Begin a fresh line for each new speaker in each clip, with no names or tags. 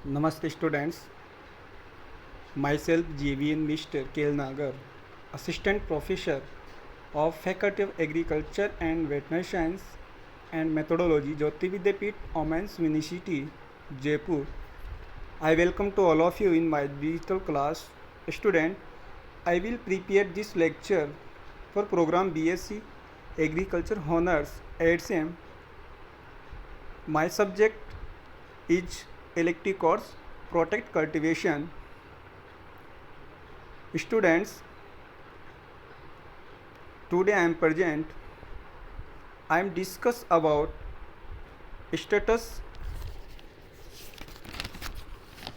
Namaste students, myself JVN Mr. KL Nagar, Assistant Professor of Faculty of Agriculture and Veterinary Science and Methodology, Jyoti Vidyapeeth, Women's University, Jaipur. I welcome to all of you in my digital class. Student, I will prepare this lecture for program BSc Agriculture Honors ADSM. My subject is elective course Protect Cultivation. Students, today I am present. I am discuss about status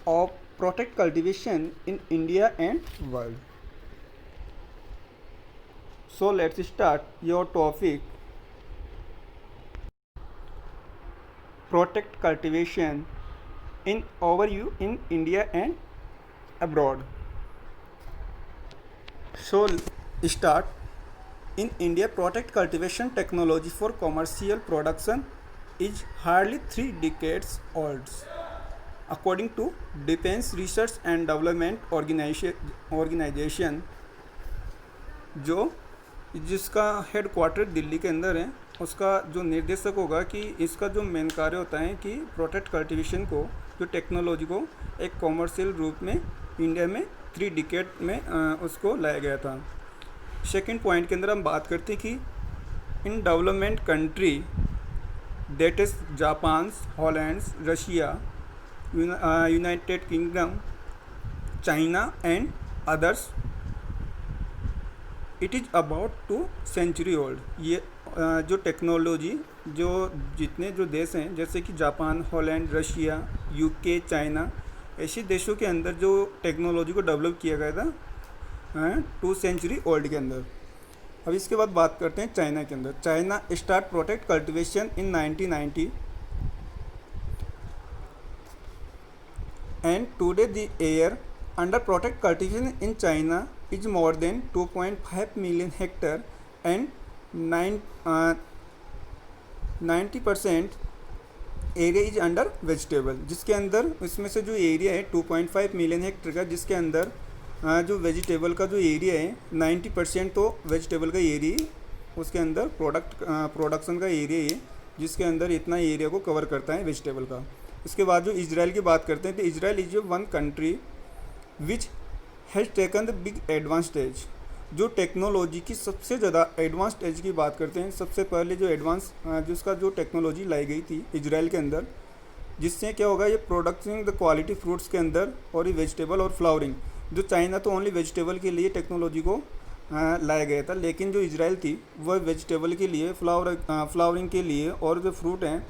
of protect cultivation in India and world. So let's start your topic. Protect cultivation in overview in India and abroad. So start. In India, protect cultivation technology for commercial production is hardly 3 decades old. According to Defense Research and Development Organization, जो जिसका head quarter Delhi के अंदर है, उसका जो निर्देशक होगा कि इसका जो मेन कार्य होता है कि प्रोटेक्ट कल्टीवेशन को, जो टेक्नोलॉजी को एक कॉमर्शियल रूप में इंडिया में 3 डिकेड में उसको लाया गया था। सेकंड पॉइंट के अंदर हम बात करते हैं कि in development country that is Japan, Holland, Russia, United Kingdom, China and others, it is about 2 century old. ये जो टेक्नोलॉजी जो जितने जो देश हैं जैसे कि Japan, Holland, Russia, UK, China, ऐसे देशों के अंदर जो टेक्नोलॉजी को डेवलप किया गया था 2 सेंचुरी ओल्ड के अंदर। अब इसके बाद बात करते हैं चाइना के अंदर। China start protect cultivation in 1990 and today the air under protect cultivation in China is more than 2.5 million hectare and 90% area is under vegetable, जिसके अंदर इसमें से जो एरिया है 2.5 मिलियन हेक्टेयर का, जिसके अंदर जो वेजिटेबल का जो एरिया है 90% तो वेजिटेबल का एरिया उसके अंदर प्रोडक्शन का एरिया है, जिसके अंदर इतना एरिया को कवर करता है वेजिटेबल का। इसके बाद जो इजराइल की बात करते हैं तो Israel is one country which has taken the big advance stage. जो टेक्नोलॉजी की सबसे ज़्यादा एडवांस स्टेज की बात करते हैं, सबसे पहले जो एडवांस जिसका जो टेक्नोलॉजी लाई गई थी इजराइल के अंदर, जिससे क्या होगा ये प्रोडक्शन द क्वालिटी फ्रूट्स के अंदर और ये वेजिटेबल और फ्लावरिंग। जो चाइना तो ओनली वेजिटेबल के लिए टेक्नोलॉजी को लाया गया था, लेकिन जो इजराइल थी वह वेजिटेबल के लिए, फ्लावरिंग के लिए और जो फ्रूट हैं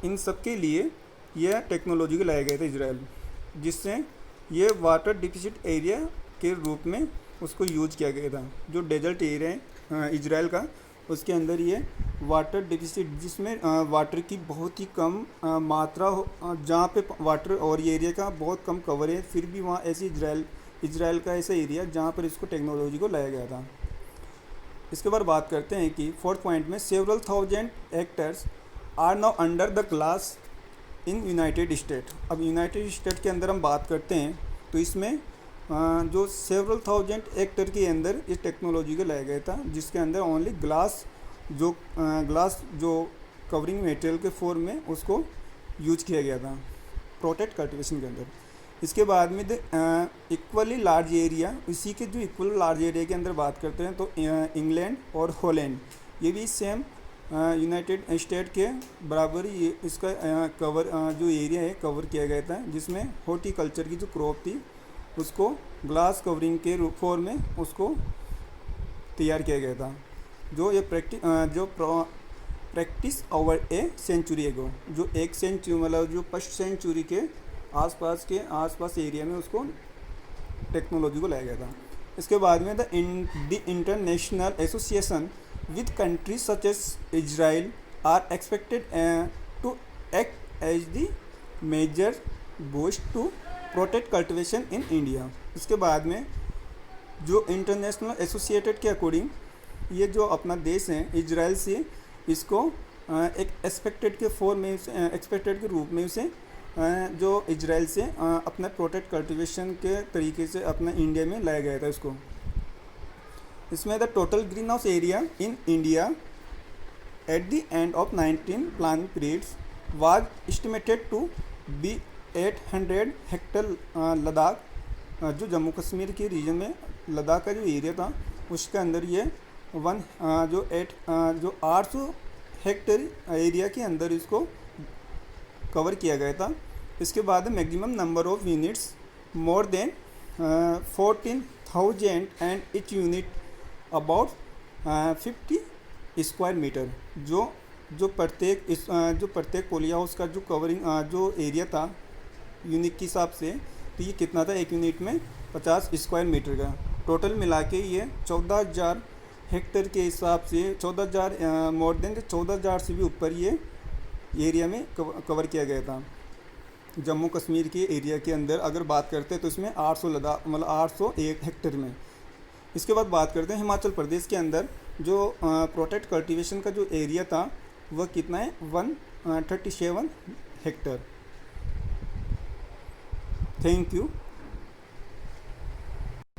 इन सब के लिए यह टेक्नोलॉजी को लाया गया था इजराइल, जिससे ये वाटर डिफिसिट एरिया के रूप में उसको यूज किया गया था। जो डेजर्ट एरिया है इजराइल का, उसके अंदर ये वाटर डिफिसिट, जिसमें वाटर की बहुत ही कम मात्रा हो, जहाँ पे वाटर और ये एरिया का बहुत कम कवर है, फिर भी वहाँ ऐसी इजराइल का ऐसा एरिया जहाँ पर इसको टेक्नोलॉजी को लाया गया था। इसके बाद बात करते हैं कि 4th पॉइंट में several thousand hectares are now under the glass in United State. अब यूनाइटेड स्टेट के अंदर हम बात करते हैं तो इसमें जो सेवरल थाउजेंड हेक्टेयर के अंदर इस टेक्नोलॉजी को लाया गया था, जिसके अंदर ओनली ग्लास जो कवरिंग मटेरियल के फॉर्म में उसको यूज किया गया था प्रोटेक्ट कल्टीवेशन के अंदर। इसके बाद में इक्वली लार्ज एरिया, इसी के जो इक्वल लार्ज एरिया के अंदर बात करते हैं तो इंग्लैंड और हॉलैंड, ये भी सेम यूनाइटेड स्टेट के बराबर ही इसका कवर जो एरिया है कवर किया गया था, जिसमें हॉर्टिकल्चर की जो क्रॉप थी उसको ग्लास कवरिंग के फॉर्म में उसको तैयार किया गया था। जो ये प्रैक्टिस ओवर ए सेंचुरी एगो, जो एक सेंचुरी मतलब जो फर्स्ट सेंचुरी के आसपास एरिया में उसको टेक्नोलॉजी को लाया गया था। इसके बाद में the international association with countries such as Israel are expected to act as the major boost to protect cultivation in India। इसके बाद में जो इंटरनेशनल एसोसिएटेड के अकॉर्डिंग ये जो अपना देश है इजराइल से इसको एक एक्सपेक्टेड के रूप में उसे जो इजराइल से अपने प्रोटेक्ट कल्टीवेशन के तरीके से अपना इंडिया में लाया गया था इसको। इसमें the total green house area in India at the end of 19 planning periods was estimated to be 800 hectare. Ladakh जो जम्मू कश्मीर के रीजन में लद्दाख का जो एरिया था उसके अंदर ये 800 हेक्टर एरिया के अंदर इसको कवर किया गया था। इसके बाद maximum number of units more than 14,000 and each unit about 50 square metre. जो प्रत्येक पोली हाउस का जो कवरिंग जो एरिया था यूनिट के हिसाब से, तो ये कितना था एक यूनिट में 50 स्क्वायर मीटर का। टोटल मिला के ये 14,000 हेक्टर के हिसाब से 14,000 मोर देन 14,000 से भी ऊपर ये एरिया में कवर किया गया था। जम्मू कश्मीर के एरिया के अंदर अगर बात करते हैं तो इसमें 800 लद्दाख मतलब 801 हेक्टर में। इसके बाद बात करते हैं हिमाचल प्रदेश के अंदर जो प्रोटेक्ट कल्टीवेशन का जो एरिया था वह कितना है 137 हेक्टर। Thank you.